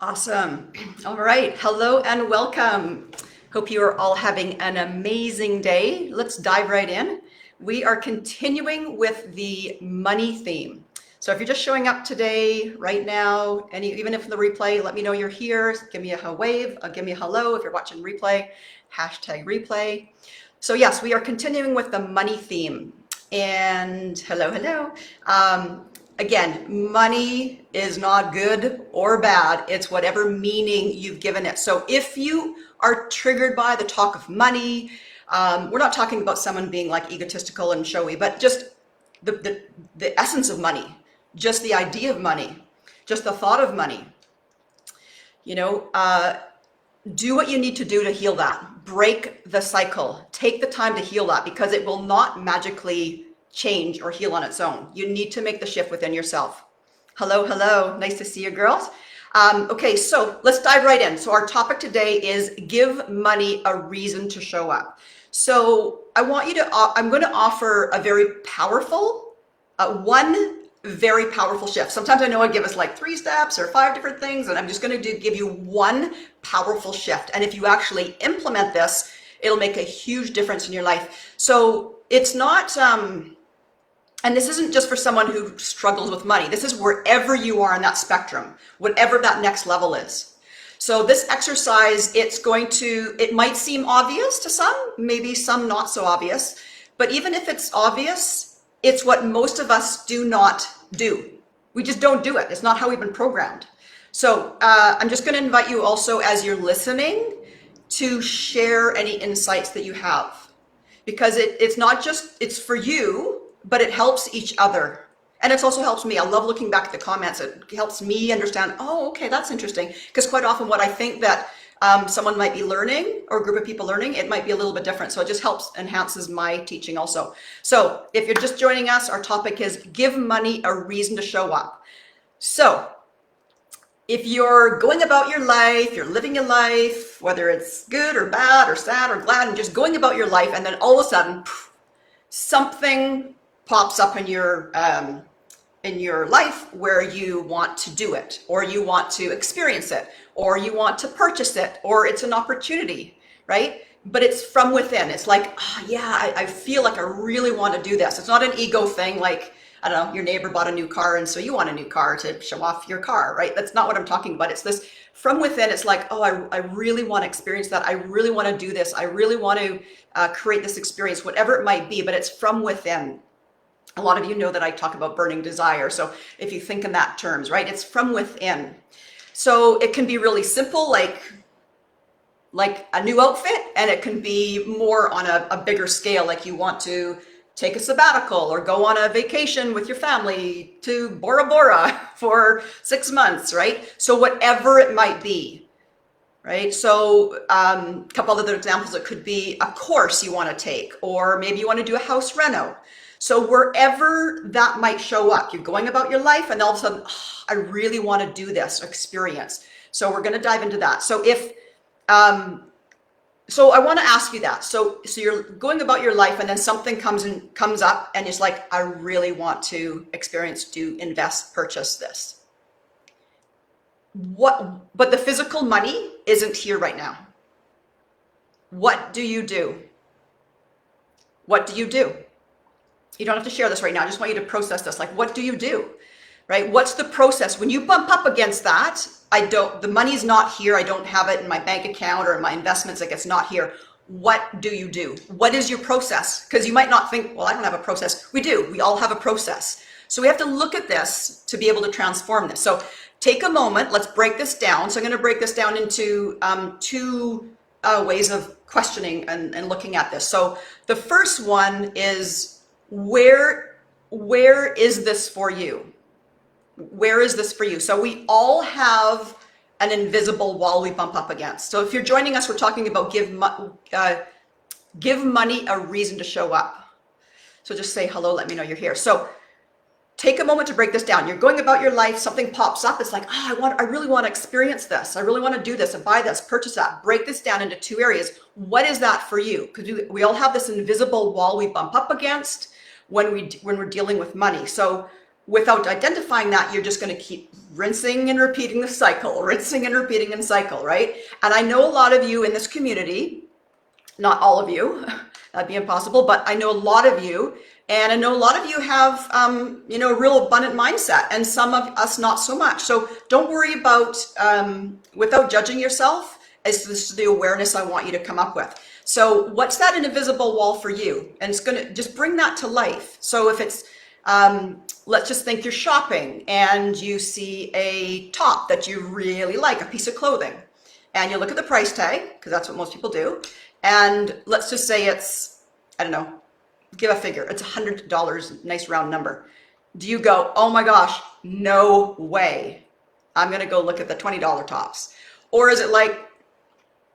Awesome. All right. Hello and welcome. Hope you are all having an amazing day. Let's dive right in. We are continuing with the money theme. So if you're just showing up today, right now, and even if the replay, let me know you're here. Give me a wave, give me a hello if you're watching replay, hashtag replay. So yes, we are continuing with the money theme. And hello. Again, money is not good or bad. It's whatever meaning you've given it. So if you are triggered by the talk of money, we're not talking about someone being like egotistical and showy, but just the essence of money, just the idea of money, just the thought of money. You know, do what you need to do to heal that. Break the cycle. Take the time to heal that because it will not magically change or heal on its own. You need to make the shift within yourself. Hello. Nice to see you, girls. Okay, so let's dive right in. So our topic today is give money a reason to show up. So I'm going to offer a very powerful, one very powerful shift. Sometimes I know I give us like 3 steps or 5 different things, and I'm just going to give you one powerful shift. And if you actually implement this, it'll make a huge difference in your life. So it's not, and this isn't just for someone who struggles with money. This is wherever you are in that spectrum, whatever that next level is. So this exercise, it might seem obvious to some, maybe some not so obvious, but even if it's obvious, it's what most of us do not do. We just don't do it. It's not how we've been programmed. So I'm just going to invite you also, as you're listening, to share any insights that you have, because it's for you, but it helps each other. And it also helps me. I love looking back at the comments. It helps me understand, oh, okay, that's interesting. Because quite often what I think that someone might be learning, or a group of people learning, it might be a little bit different. So it just enhances my teaching also. So if you're just joining us, our topic is give money a reason to show up. So if you're going about your life, you're living your life, whether it's good or bad or sad or glad, and just going about your life, and then all of a sudden, something pops up in your life where you want to do it, or you want to experience it, or you want to purchase it, or it's an opportunity, right? But it's from within. It's like, oh, yeah, I feel like I really want to do this. It's not an ego thing like, I don't know, your neighbor bought a new car and so you want a new car to show off your car, right? That's not what I'm talking about. It's this from within. It's like, oh, I really want to experience that. I really want to do this. I really want to create this experience, whatever it might be, but it's from within. A lot of you know that I talk about burning desire. So if you think in that terms, right, it's from within. So it can be really simple, like a new outfit, and it can be more on a bigger scale, like you want to take a sabbatical or go on a vacation with your family to Bora Bora for 6 months, right? So whatever it might be, right? So a couple other examples, it could be a course you want to take, or maybe you want to do a house reno. So wherever that might show up, you're going about your life and all of a sudden, oh, I really want to do this experience. So we're going to dive into that. So so I want to ask you that. So you're going about your life and then something comes up and it's like, I really want to experience, to invest, purchase this. But the physical money isn't here right now. What do you do? What do you do? You don't have to share this right now. I just want you to process this. Like, what do you do? Right? What's the process? When you bump up against that, the money's not here. I don't have it in my bank account or in my investments. Like, it's not here. What do you do? What is your process? Because you might not think, well, I don't have a process. We do. We all have a process. So we have to look at this to be able to transform this. So take a moment. Let's break this down. So I'm going to break this down into 2 ways of questioning and looking at this. So the first one is, where is this for you? Where is this for you? So we all have an invisible wall we bump up against. So if you're joining us, we're talking about give money a reason to show up. So just say hello, let me know you're here. So take a moment to break this down. You're going about your life, something pops up. It's like, oh, I really want to experience this. I really want to do this and buy this, purchase that. Break this down into 2 areas. What is that for you? Because we all have this invisible wall we bump up against when we're dealing with money. So without identifying that, you're just going to keep rinsing and repeating the cycle, rinsing and repeating the cycle, right? And I know a lot of you in this community, not all of you, that'd be impossible, but I know a lot of you, and I know a lot of you have, a real abundant mindset, and some of us not so much. So don't worry about, without judging yourself, as this is the awareness I want you to come up with. So what's that invisible wall for you? And it's gonna just bring that to life. So if it's, let's just think you're shopping and you see a top that you really like, a piece of clothing, and you look at the price tag, because that's what most people do. And let's just say it's, I don't know, give a figure, it's $100, nice round number. Do you go, oh my gosh, no way, I'm gonna go look at the $20 tops? Or is it like,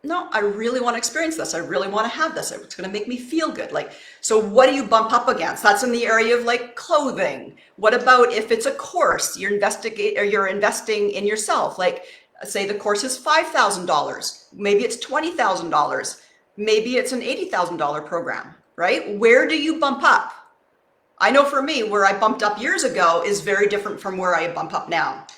no, I really want to experience this. I really want to have this. It's going to make me feel good. Like, so what do you bump up against? That's in the area of like clothing. What about if it's a course you're investing in yourself? Like, say the course is $5,000. Maybe it's $20,000. Maybe it's an $80,000 program, right? Where do you bump up? I know for me, where I bumped up years ago is very different from where I bump up now.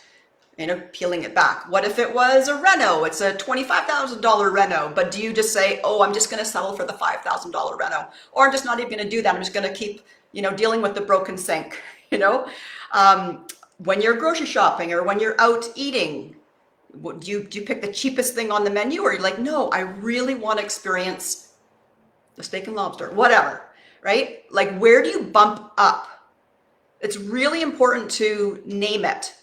Peeling it back. What if it was a reno? It's a $25,000 reno, but do you just say, oh, I'm just going to settle for the $5,000 reno, or I'm just not even going to do that. I'm just going to keep, dealing with the broken sink, when you're grocery shopping or when you're out eating, do you pick the cheapest thing on the menu, or you're like, no, I really want to experience the steak and lobster, whatever, right? Like, where do you bump up? It's really important to name it.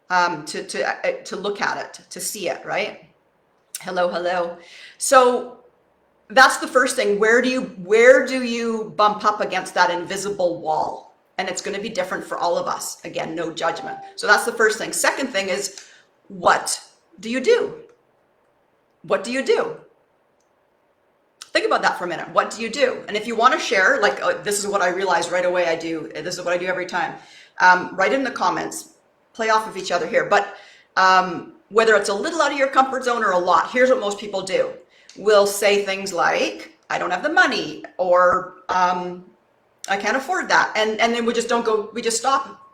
To look at it, to see it, right? Hello. So that's the first thing. Where do you bump up against that invisible wall? And it's going to be different for all of us. Again, no judgment. So that's the first thing. Second thing is, what do you do? What do you do? Think about that for a minute. What do you do? And if you want to share, like, this is what I realized right away I do. This is what I do every time. Write in the comments. Play off of each other here, but whether it's a little out of your comfort zone or a lot, here's what most people do. We'll say things like, I don't have the money, or I can't afford that. And then we just don't go, we just stop.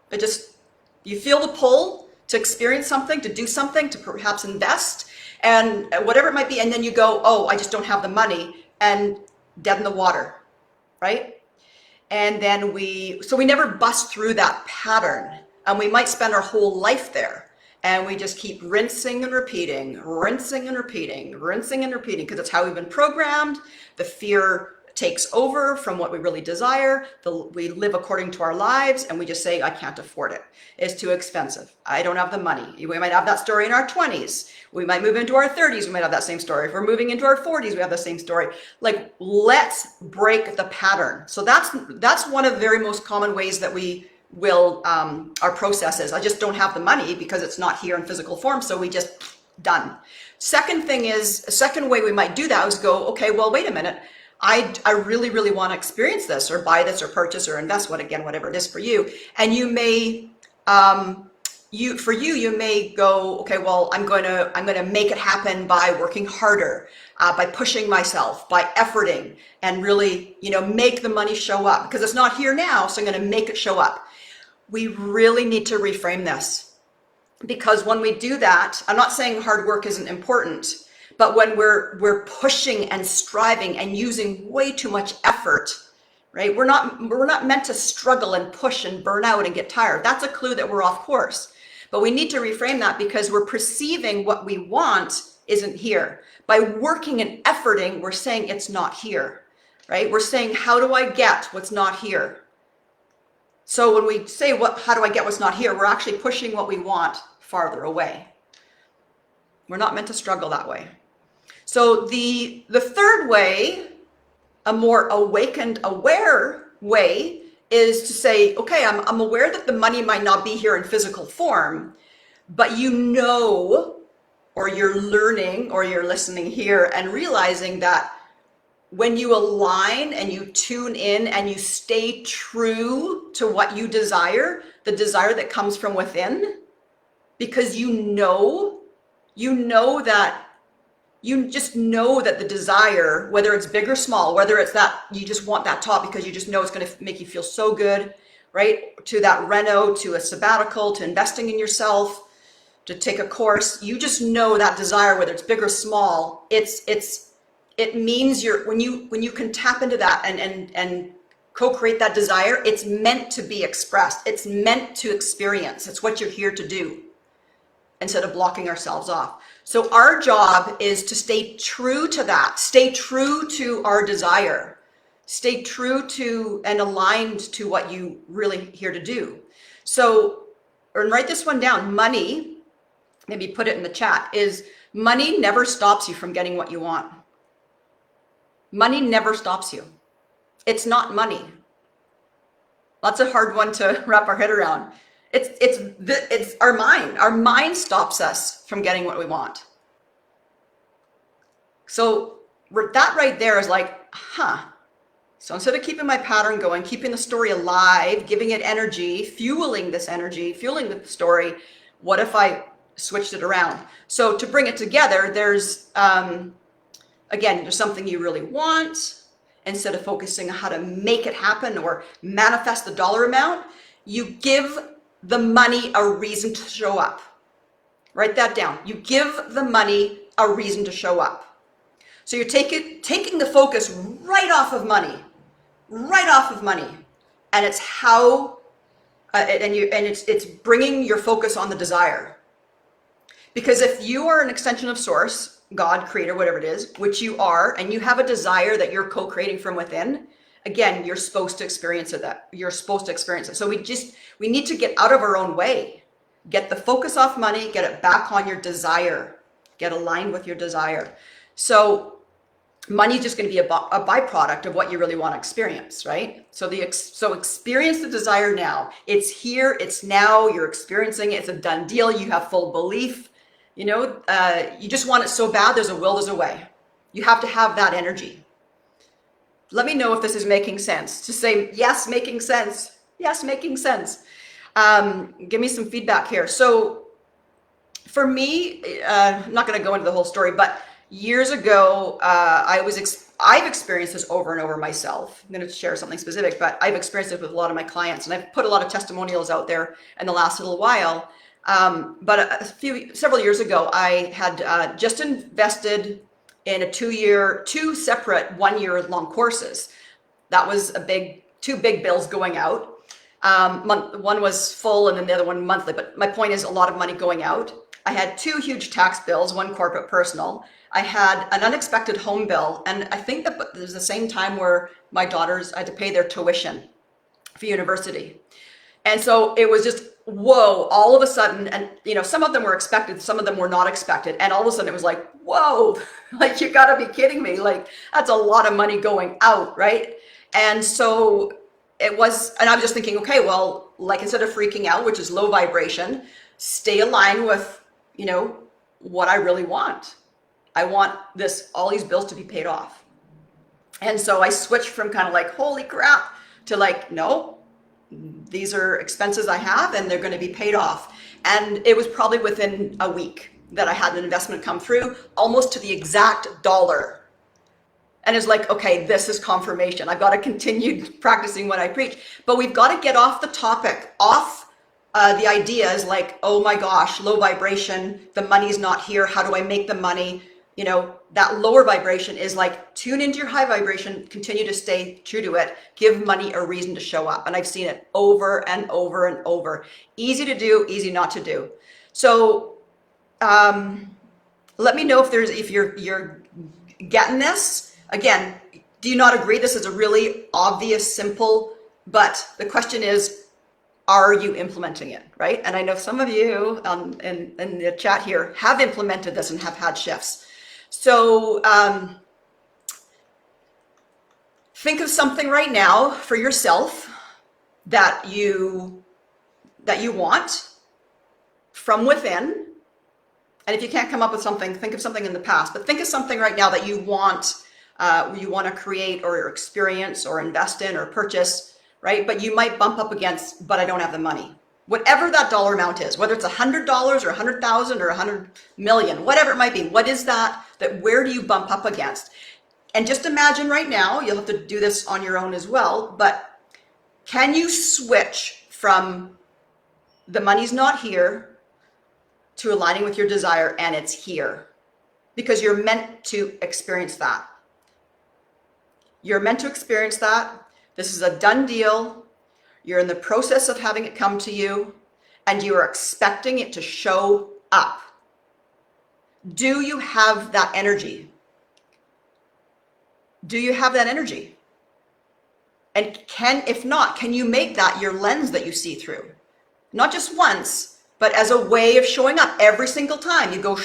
You feel the pull to experience something, to do something, to perhaps invest, and whatever it might be. And then you go, oh, I just don't have the money, and dead in the water, right? And then we never bust through that pattern. And we might spend our whole life there, and we just keep rinsing and repeating, because it's how we've been programmed. The fear takes over from what we really desire. We live according to our lives, and we just say, I can't afford it. It's too expensive. I don't have the money. We might have that story in our 20s. We might move into our 30s. We might have that same story. If we're moving into our 40s, we have the same story. Like, let's break the pattern. So that's one of the very most common ways that we will, our process is, I just don't have the money because it's not here in physical form. So we just done. Second way we might do that is go, okay, well, wait a minute. I really, really want to experience this, or buy this, or purchase, or invest, whatever it is for you. And you may, you may go, okay, well, I'm going to make it happen by working harder, by pushing myself, by efforting, and really, make the money show up, because it's not here now. So I'm going to make it show up. We really need to reframe this, because when we do that, I'm not saying hard work isn't important, but when we're pushing and striving and using way too much effort, right? We're not meant to struggle and push and burn out and get tired. That's a clue that we're off course. But we need to reframe that, because we're perceiving what we want isn't here. By working and efforting, we're saying it's not here, right? We're saying, how do I get what's not here? So when we say, how do I get what's not here? We're actually pushing what we want farther away. We're not meant to struggle that way. So the third way, a more awakened, aware way, is to say, okay, I'm aware that the money might not be here in physical form, but or you're learning, or you're listening here and realizing that when you align and you tune in and you stay true to what you desire, the desire that comes from within, because you just know that the desire, whether it's big or small, whether it's that you just want that top because you just know it's going to make you feel so good, right? To that reno, to a sabbatical, to investing in yourself, to take a course. You just know that desire, whether it's big or small, it means when you can tap into that and co-create that desire, it's meant to be expressed. It's meant to experience. It's what you're here to do, instead of blocking ourselves off. So our job is to stay true to that, stay true to our desire, stay true to and aligned to what you really here to do. So, and write this one down. Money, maybe put it in the chat, is money never stops you from getting what you want. Money never stops you. It's not money. That's a hard one to wrap our head around. It's our mind. Our mind stops us from getting what we want. So that right there is like, So instead of keeping my pattern going, keeping the story alive, giving it energy, fueling this energy, fueling the story, what if I switched it around? So to bring it together, there's, again, there's something you really want. Instead of focusing on how to make it happen or manifest the dollar amount, you give the money a reason to show up. Write that down. You give the money a reason to show up. So you're taking the focus right off of money, and it's how, it's bringing your focus on the desire. Because if you are an extension of Source, God, Creator, whatever it is, which you are, and you have a desire that you're co-creating from within, again, you're supposed to experience it. So we need to get out of our own way, get the focus off money, get it back on your desire, get aligned with your desire. So money is just going to be a byproduct of what you really want to experience, right? So experience the desire now. It's here, it's now, you're experiencing it, it's a done deal, you have full belief. You just want it so bad, there's a will, there's a way. You have to have that energy. Let me know if this is making sense. Just say, yes, making sense. Yes, making sense. Give me some feedback here. So for me, I'm not going to go into the whole story, but years ago, I've experienced this over and over myself. I'm going to share something specific, but I've experienced it with a lot of my clients, and I've put a lot of testimonials out there in the last little while. But several years ago, I had just invested in two separate 1 year long courses. That was two big bills going out. One was full and then the other one monthly. But my point is a lot of money going out. I had two huge tax bills, one corporate, personal. I had an unexpected home bill. And I think that there's the same time where my daughters, I had to pay their tuition for university. And so it was just, whoa, all of a sudden, and some of them were expected, some of them were not expected. And all of a sudden it was like, whoa, like you gotta be kidding me. Like that's a lot of money going out, right? And so it was, and I was just thinking, okay, well, like instead of freaking out, which is low vibration, stay aligned with, what I really want. I want all these bills to be paid off. And so I switched from kind of like, holy crap, to like, no, these are expenses I have and they're going to be paid off. And it was probably within a week that I had an investment come through, almost to the exact dollar. And it's like, okay, this is confirmation. I've got to continue practicing what I preach. But we've got to get off the topic, the ideas like, oh my gosh, low vibration, the money's not here. How do I make the money? That lower vibration is like, tune into your high vibration, continue to stay true to it, give money a reason to show up. And I've seen it over and over and over. Easy to do, easy not to do. So let me know if you're getting this. Again, do you not agree? This is a really obvious, simple, but the question is, are you implementing it, right? And I know some of you in the chat here have implemented this and have had shifts. So think of something right now for yourself that you want from within. And if you can't come up with something, think of something in the past, but think of something right now that you want to create or experience or invest in or purchase, right? But you might bump up against, but I don't have the money. Whatever that dollar amount is, whether it's $100 or 100,000 or 100 million, whatever it might be, what is that where do you bump up against? And just imagine right now, you'll have to do this on your own as well, but Can you switch from the money's not here to aligning with your desire and it's here? Because you're meant to experience that. You're meant to experience that. This is a done deal. You're in the process of having it come to you, and you are expecting it to show up. Do you have that energy? Do you have that energy? And if not, can you make that your lens that you see through? Not just once, but as a way of showing up every single time you go,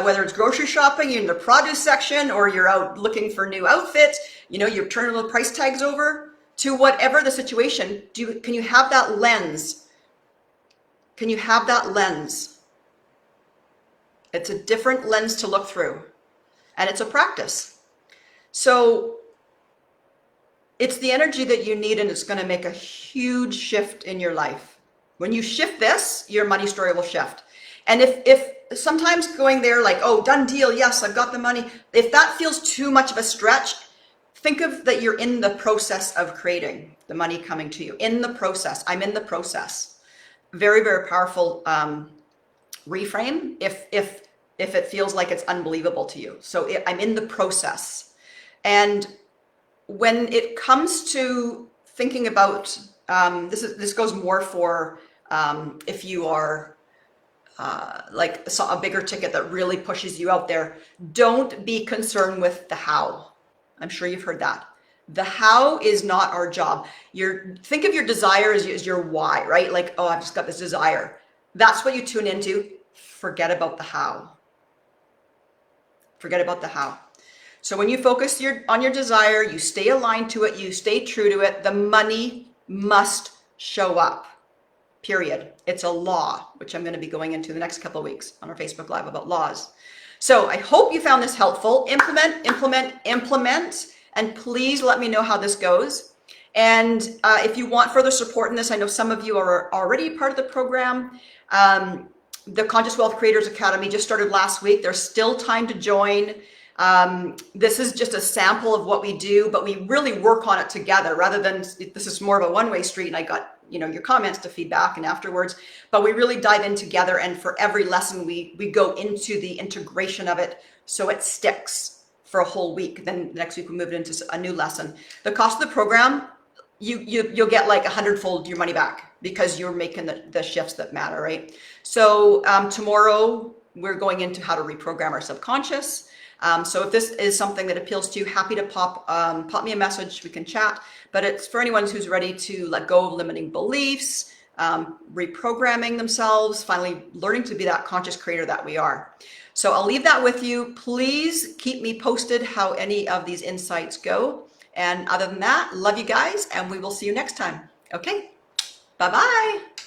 whether it's grocery shopping, you're in the produce section, or you're out looking for new outfits, you're turning little price tags over, to whatever the situation. Can you have that lens? Can you have that lens? It's a different lens to look through, and it's a practice. So it's the energy that you need, and it's going to make a huge shift in your life. When you shift this, your money story will shift. And if sometimes going there like, oh, done deal, yes, I've got the money. If that feels too much of a stretch, think of that you're in the process of creating the money coming to you. In the process. I'm in the process. Very, very powerful reframe if it feels like it's unbelievable to you. So I'm in the process. And when it comes to thinking about, this goes more for if you are like a bigger ticket that really pushes you out there, don't be concerned with the how. I'm sure you've heard that. The how is not our job. Think of your desire as your why, right? Like, oh, I've just got this desire. That's what you tune into. Forget about the how. Forget about the how. So when you focus on your desire, you stay aligned to it, you stay true to it, the money must show up. Period. It's a law, which I'm going to be going into the next couple of weeks on our Facebook Live about laws. So I hope you found this helpful. Implement, implement, implement, and please let me know how this goes. And if you want further support in this, I know some of you are already part of the program. The Conscious Wealth Creators Academy just started last week. There's still time to join. This is just a sample of what we do, but we really work on it together rather than this is more of a one-way street and I got your comments to feedback and afterwards, but we really dive in together, and for every lesson we go into the integration of it so it sticks for a whole week. Then next week we move it into a new lesson. The cost of the program, you'll get like 100-fold your money back because you're making the shifts that matter, right? So tomorrow we're going into how to reprogram our subconscious. So if this is something that appeals to you, happy to pop me a message. We can chat. But it's for anyone who's ready to let go of limiting beliefs, reprogramming themselves, finally learning to be that conscious creator that we are. So I'll leave that with you. Please keep me posted how any of these insights go. And other than that, love you guys, and we will see you next time. Okay, bye-bye.